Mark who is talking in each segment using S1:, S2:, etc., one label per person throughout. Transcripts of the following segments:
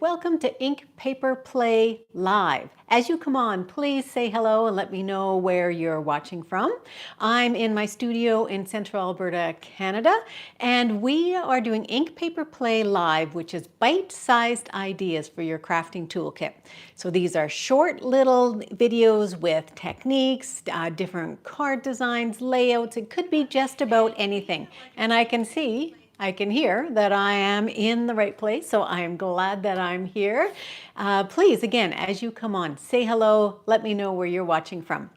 S1: Welcome to Ink Paper Play Live. As you come on, please say hello and let me know where you're watching from. I'm in my studio in Central Alberta, Canada, and we are doing Ink Paper Play Live, which is bite-sized ideas for your crafting toolkit. So these are short little videos with techniques, different card designs, layouts. It could be just about anything. And I can hear that I am in the right place, so I am glad that I'm here. Please, again, as you come on, say hello, let me know where you're watching from.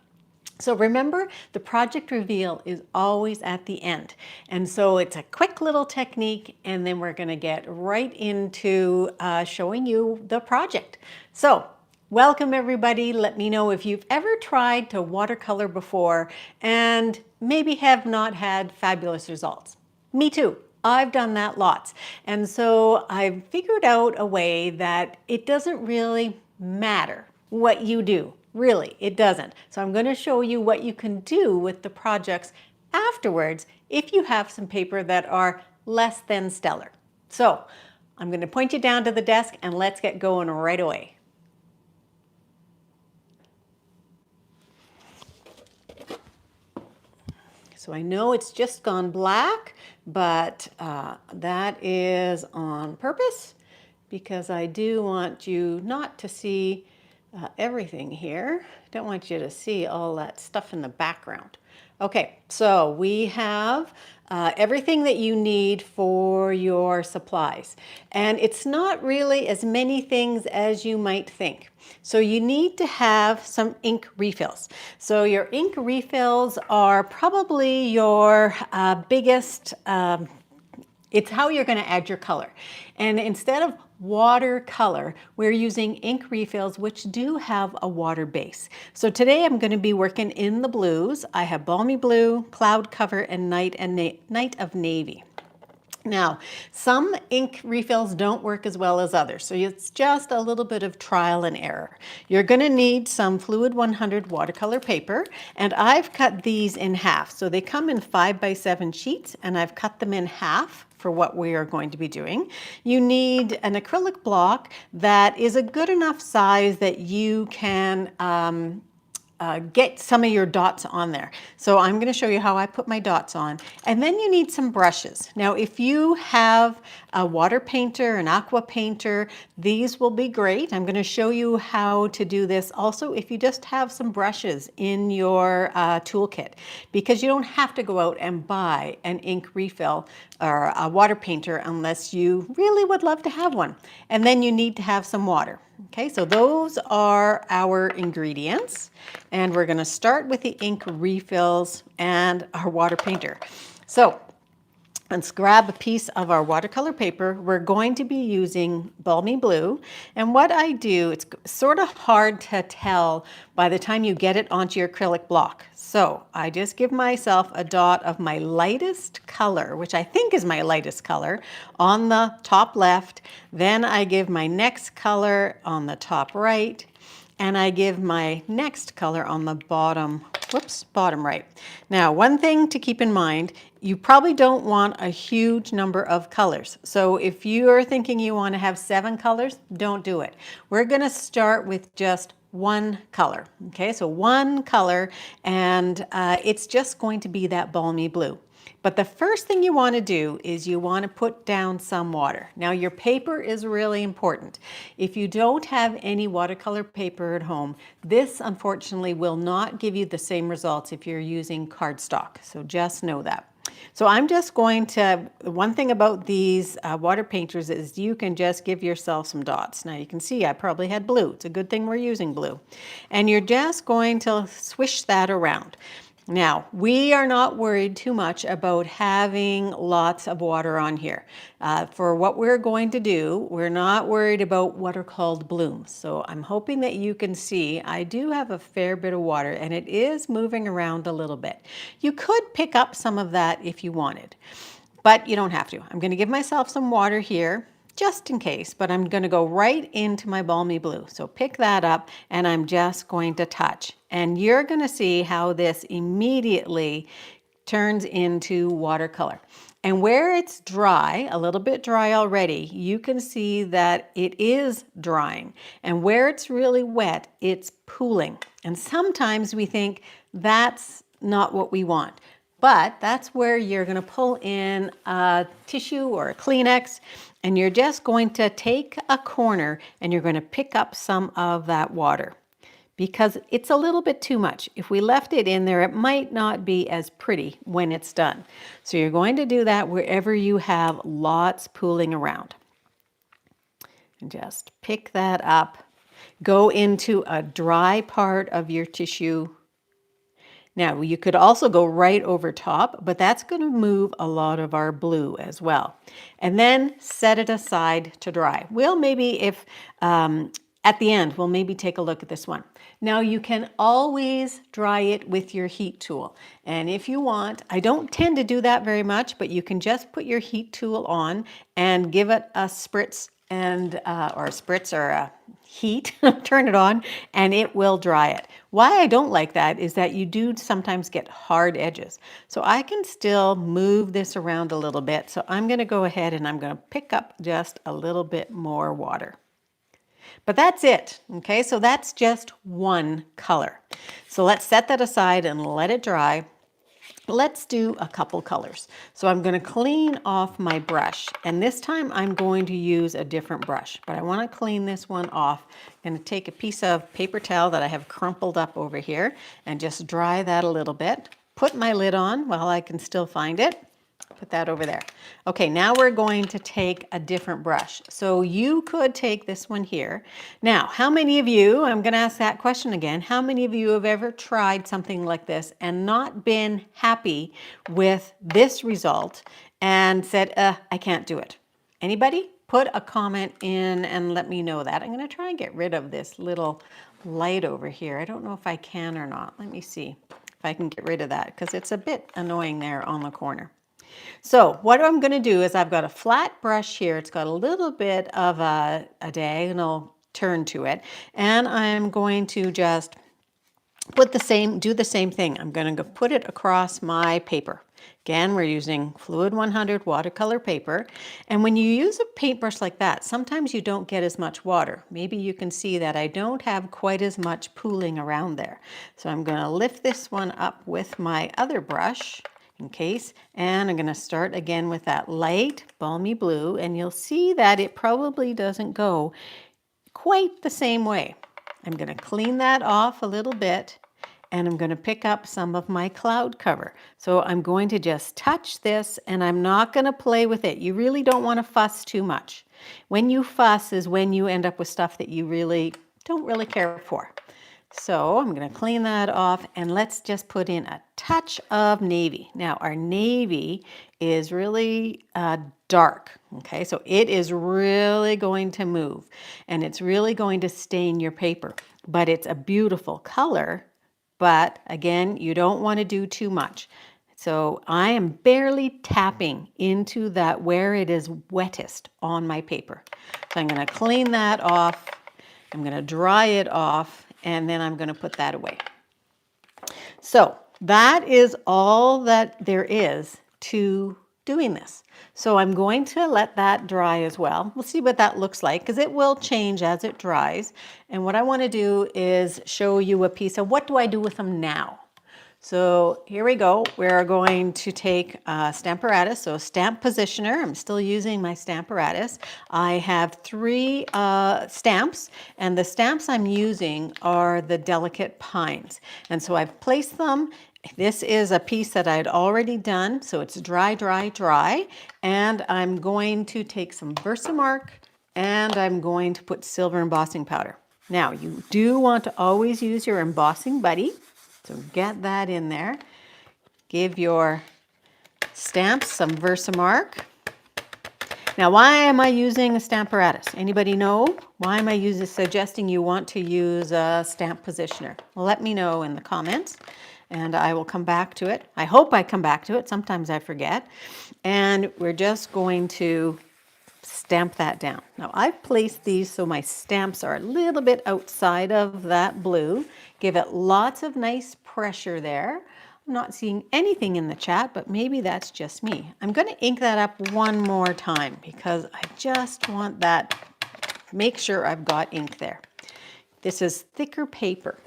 S1: So remember, the project reveal is always at the end. And so it's a quick little technique, and then we're gonna get right into showing you the project. So welcome everybody. Let me know if you've ever tried to watercolor before and maybe have not had fabulous results. Me too. I've done that lots. And so I've figured out a way that it doesn't really matter what you do. Really, it doesn't. So I'm going to show you what you can do with the projects afterwards if you have some paper that are less than stellar. So I'm going to point you down to the desk and let's get going right away. So I know it's just gone black, but that is on purpose because I do want you not to see everything here. I don't want you to see all that stuff in the background. Okay, so we have everything that you need for your supplies. And it's not really as many things as you might think. So you need to have some ink refills. So your ink refills are probably your biggest, it's how you're going to add your color. And instead of watercolor, we're using ink refills which do have a water base. So today I'm going to be working in the blues. I have balmy blue, cloud cover, and night of navy. Now, some ink refills don't work as well as others, so it's just a little bit of trial and error. You're going to need some Fluid 100 watercolor paper, and I've cut these in half. So they come in 5x7 sheets, and I've cut them in half for what we are going to be doing. You need an acrylic block that is a good enough size that you can get some of your dots on there. So I'm going to show you how I put my dots on. And then you need some brushes. Now, if you have a water painter, an aqua painter, these will be great. I'm going to show you how to do this also if you just have some brushes in your toolkit, because you don't have to go out and buy an ink refill or a water painter unless you really would love to have one. And then you need to have some water. Okay, so those are our ingredients, and we're going to start with the ink refills and our water painter. So let's grab a piece of our watercolor paper. We're going to be using balmy blue, and what I do, it's sort of hard to tell by the time you get it onto your acrylic block. So I just give myself a dot of my lightest color, which I think is my lightest color, on the top left. Then I give my next color on the top right, and I give my next color on the bottom right. Now, one thing to keep in mind, you probably don't want a huge number of colors. So if you're thinking you want to have 7 colors, don't do it. We're going to start with just one color. Okay, so one color, and it's just going to be that balmy blue. But the first thing you want to do is you want to put down some water. Now, your paper is really important. If you don't have any watercolor paper at home, this unfortunately will not give you the same results if you're using cardstock. So just know that. So I'm just going to, one thing about these water painters is you can just give yourself some dots. Now you can see I probably had blue. It's a good thing we're using blue. And you're just going to swish that around. Now, we are not worried too much about having lots of water on here. For what we're going to do, we're not worried about what are called blooms. So I'm hoping that you can see I do have a fair bit of water, and it is moving around a little bit. You could pick up some of that if you wanted, but you don't have to. I'm going to give myself some water here, just in case, but I'm going to go right into my balmy blue. So pick that up, and I'm just going to touch. And you're going to see how this immediately turns into watercolor. And where it's dry, a little bit dry already, you can see that it is drying. And where it's really wet, it's pooling. And sometimes we think that's not what we want. But that's where you're going to pull in a tissue or a Kleenex, and you're just going to take a corner and you're going to pick up some of that water, because it's a little bit too much. If we left it in there, it might not be as pretty when it's done. So you're going to do that wherever you have lots pooling around. And just pick that up. Go into a dry part of your tissue. Now, you could also go right over top, but that's going to move a lot of our blue as well. And then set it aside to dry. We'll maybe, if at the end, we'll maybe take a look at this one. Now, you can always dry it with your heat tool. And if you want, I don't tend to do that very much, but you can just put your heat tool on and give it a spritz and or a spritz or a heat, turn it on, and it will dry it. Why I don't like that is that you do sometimes get hard edges. So I can still move this around a little bit. So I'm going to go ahead and I'm going to pick up just a little bit more water. But that's it, okay? So that's just one color. So let's set that aside and let it dry. Let's do a couple colors. So I'm going to clean off my brush, and this time I'm going to use a different brush, but I want to clean this one off. I'm going to take a piece of paper towel that I have crumpled up over here and just dry that a little bit. Put my lid on while I can still find it. Put that over there. Okay, now we're going to take a different brush. So you could take this one here. Now, how many of you, I'm going to ask that question again, how many of you have ever tried something like this and not been happy with this result and said, I can't do it? Anybody? Put a comment in and let me know that. I'm going to try and get rid of this little light over here. I don't know if I can or not. Let me see if I can get rid of that, because it's a bit annoying there on the corner. So what I'm going to do is I've got a flat brush here. It's got a little bit of a diagonal turn to it. And I'm going to just do the same thing. I'm going to put it across my paper. Again, we're using Fluid 100 watercolor paper. And when you use a paintbrush like that, sometimes you don't get as much water. Maybe you can see that I don't have quite as much pooling around there. So I'm going to lift this one up with my other brush in case, and I'm going to start again with that light balmy blue, and you'll see that it probably doesn't go quite the same way. I'm going to clean that off a little bit, and I'm going to pick up some of my cloud cover. So I'm going to just touch this, and I'm not going to play with it. You really don't want to fuss too much. When you fuss is when you end up with stuff that you really don't really care for. So I'm going to clean that off, and let's just put in a touch of navy. Now our navy is really dark, okay? So it is really going to move, and it's really going to stain your paper, but it's a beautiful color. But again, you don't want to do too much. So I am barely tapping into that where it is wettest on my paper. So I'm going to clean that off. I'm going to dry it off, and then I'm going to put that away. So that is all that there is to doing this. So I'm going to let that dry as well. We'll see what that looks like, because it will change as it dries. And what I want to do is show you a piece of what do I do with them now. So here we go. We're going to take a Stamparatus, so a stamp positioner. I'm still using my Stamparatus. I have 3 stamps, and the stamps I'm using are the Delicate Pines. And so I've placed them. This is a piece that I'd already done, so it's dry, dry, dry. And I'm going to take some Versamark, and I'm going to put silver embossing powder. Now, you do want to always use your embossing buddy. So get that in there. Give your stamps some Versamark. Now, why am I using a Stamparatus? Anybody know? Why am I suggesting you want to use a stamp positioner? Well, let me know in the comments, and I will come back to it. I hope I come back to it. Sometimes I forget. And we're just going to stamp that down. Now I've placed these so my stamps are a little bit outside of that blue. Give it lots of nice pressure there. I'm not seeing anything in the chat, but maybe that's just me. I'm going to ink that up one more time because I just want that, make sure I've got ink there. This is thicker paper.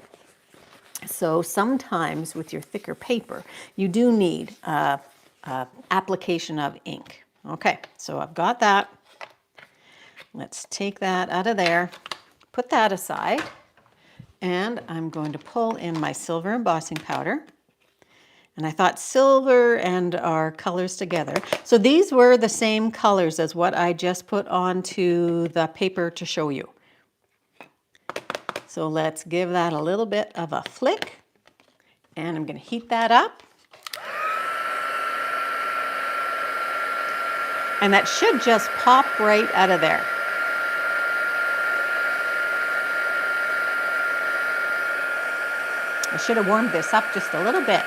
S1: So sometimes with your thicker paper, you do need application of ink. Okay, so I've got that. Let's take that out of there, put that aside, and I'm going to pull in my silver embossing powder. And I thought silver and our colors together. So these were the same colors as what I just put onto the paper to show you. So let's give that a little bit of a flick. And I'm going to heat that up. And that should just pop right out of there. I should have warmed this up just a little bit.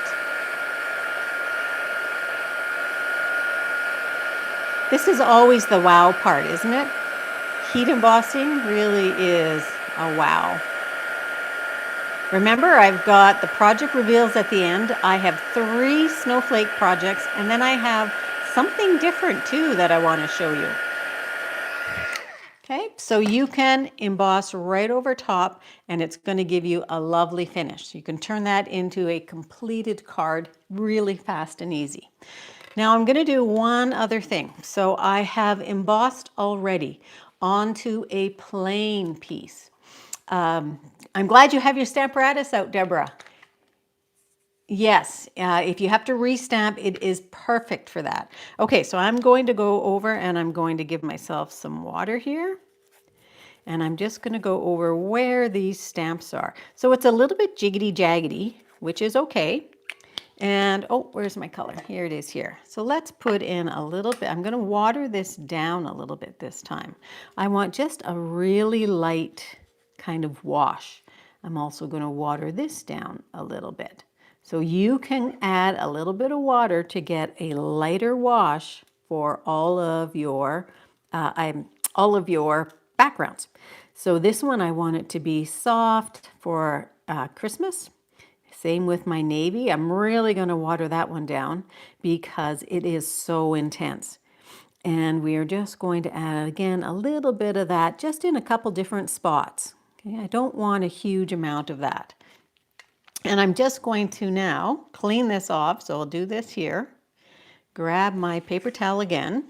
S1: This is always the wow part, isn't it? Heat embossing really is a wow. Remember, I've got the project reveals at the end. I have 3 snowflake projects, and then I have something different too that I want to show you. Okay, so you can emboss right over top, and it's going to give you a lovely finish. You can turn that into a completed card really fast and easy. Now I'm going to do one other thing. So I have embossed already onto a plain piece. I'm glad you have your Stamparatus out, Deborah. Yes, if you have to restamp, it is perfect for that. Okay, so I'm going to go over and I'm going to give myself some water here. And I'm just going to go over where these stamps are. So it's a little bit jiggity jaggedy, which is okay. And, oh, where's my color? Here it is here. So let's put in a little bit. I'm going to water this down a little bit this time. I want just a really light kind of wash. I'm also going to water this down a little bit. So you can add a little bit of water to get a lighter wash for all of your backgrounds. So this one, I want it to be soft for Christmas. Same with my navy. I'm really going to water that one down because it is so intense. And we are just going to add, again, a little bit of that just in a couple different spots. Okay, I don't want a huge amount of that. And I'm just going to now clean this off. So I'll do this here. Grab my paper towel again.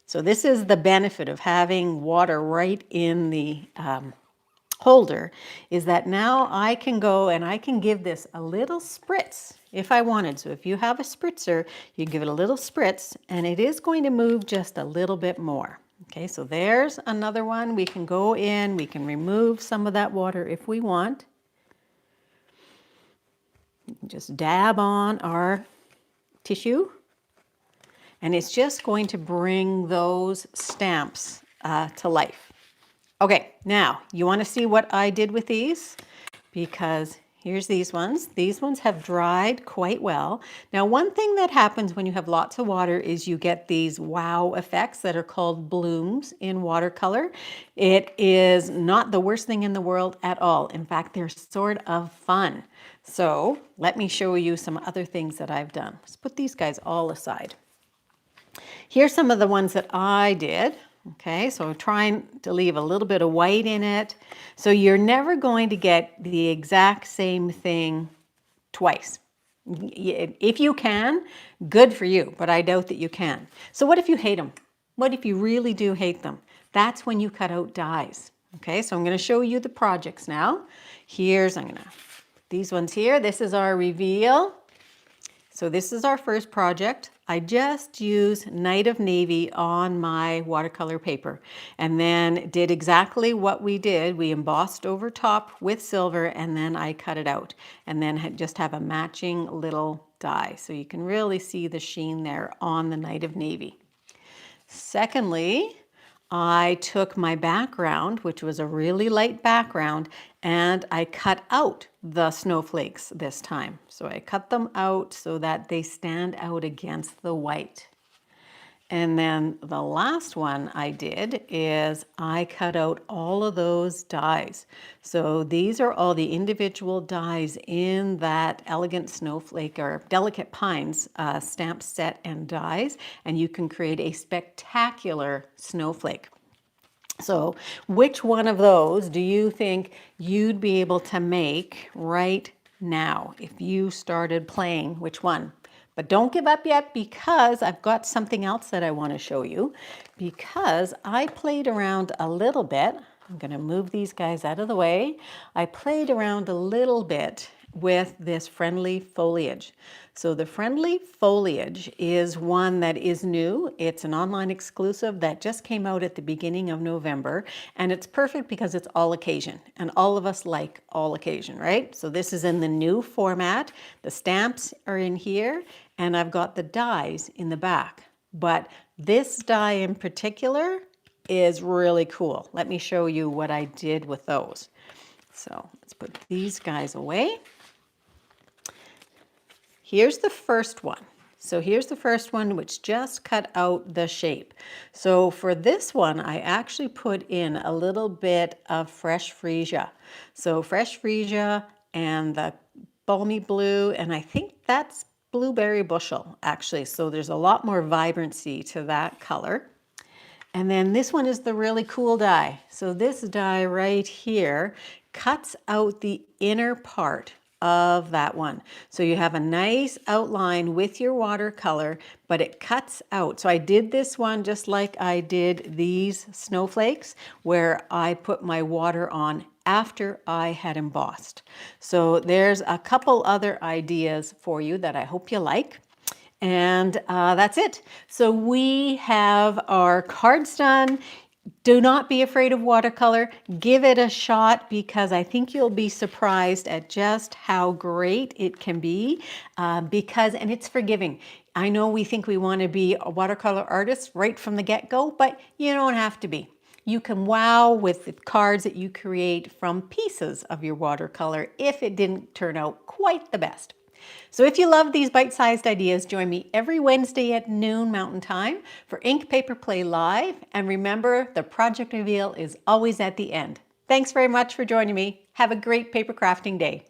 S1: So this is the benefit of having water right in the holder, is that now I can go and I can give this a little spritz if I wanted. So if you have a spritzer, you can give it a little spritz and it is going to move just a little bit more. Okay, so there's another one. We can go in, we can remove some of that water if we want. Just dab on our tissue and it's just going to bring those stamps to life. Okay, now you want to see what I did with these, because here's these ones. These ones have dried quite well. Now, one thing that happens when you have lots of water is you get these wow effects that are called blooms in watercolor. It is not the worst thing in the world at all. In fact, they're sort of fun. So let me show you some other things that I've done. Let's put these guys all aside. Here's some of the ones that I did. Okay, so I'm trying to leave a little bit of white in it. So you're never going to get the exact same thing twice. If you can, good for you, but I doubt that you can. So what if you hate them? What if you really do hate them? That's when you cut out dies. Okay, so I'm going to show you the projects now. These ones here, this is our reveal. So this is our first project. I just used Night of Navy on my watercolor paper and then did exactly what we did. We embossed over top with silver and then I cut it out and then just have a matching little die. So you can really see the sheen there on the Night of Navy. Secondly, I took my background, which was a really light background, and I cut out the snowflakes this time. So I cut them out so that they stand out against the white. And then the last one I did is I cut out all of those dies. So these are all the individual dies in that Elegant Snowflake or Delicate Pines stamp set and dies, and you can create a spectacular snowflake. So which one of those do you think you'd be able to make right now if you started playing? Which one? But don't give up yet, because I've got something else that I want to show you, because I played around a little bit. I'm going to move these guys out of the way. I played around a little bit with this friendly foliage. So the friendly foliage is one that is new. It's an online exclusive that just came out at the beginning of November, and it's perfect because it's all occasion, and all of us like all occasion, right? So this is in the new format. The stamps are in here, and I've got the dies in the back. But this die in particular is really cool. Let me show you what I did with those. So let's put these guys away. Here's the first one. So here's the first one, which just cut out the shape. So for this one, I actually put in a little bit of fresh freesia. So fresh freesia and the balmy blue, and I think that's blueberry bushel, actually. So there's a lot more vibrancy to that color. And then this one is the really cool die. So this die right here cuts out the inner part of that one. So you have a nice outline with your watercolor, but it cuts out. So I did this one just like I did these snowflakes, where I put my water on after I had embossed. So there's a couple other ideas for you that I hope you like. And that's it. So we have our cards done. Do not be afraid of watercolor. Give it a shot, because I think you'll be surprised at just how great it can be, and it's forgiving. I know we think we want to be a watercolor artist right from the get-go, but you don't have to be. You can wow with the cards that you create from pieces of your watercolor if it didn't turn out quite the best. So if you love these bite-sized ideas, join me every Wednesday at noon Mountain Time for Ink Paper Play Live. And remember, the project reveal is always at the end. Thanks very much for joining me. Have a great paper crafting day.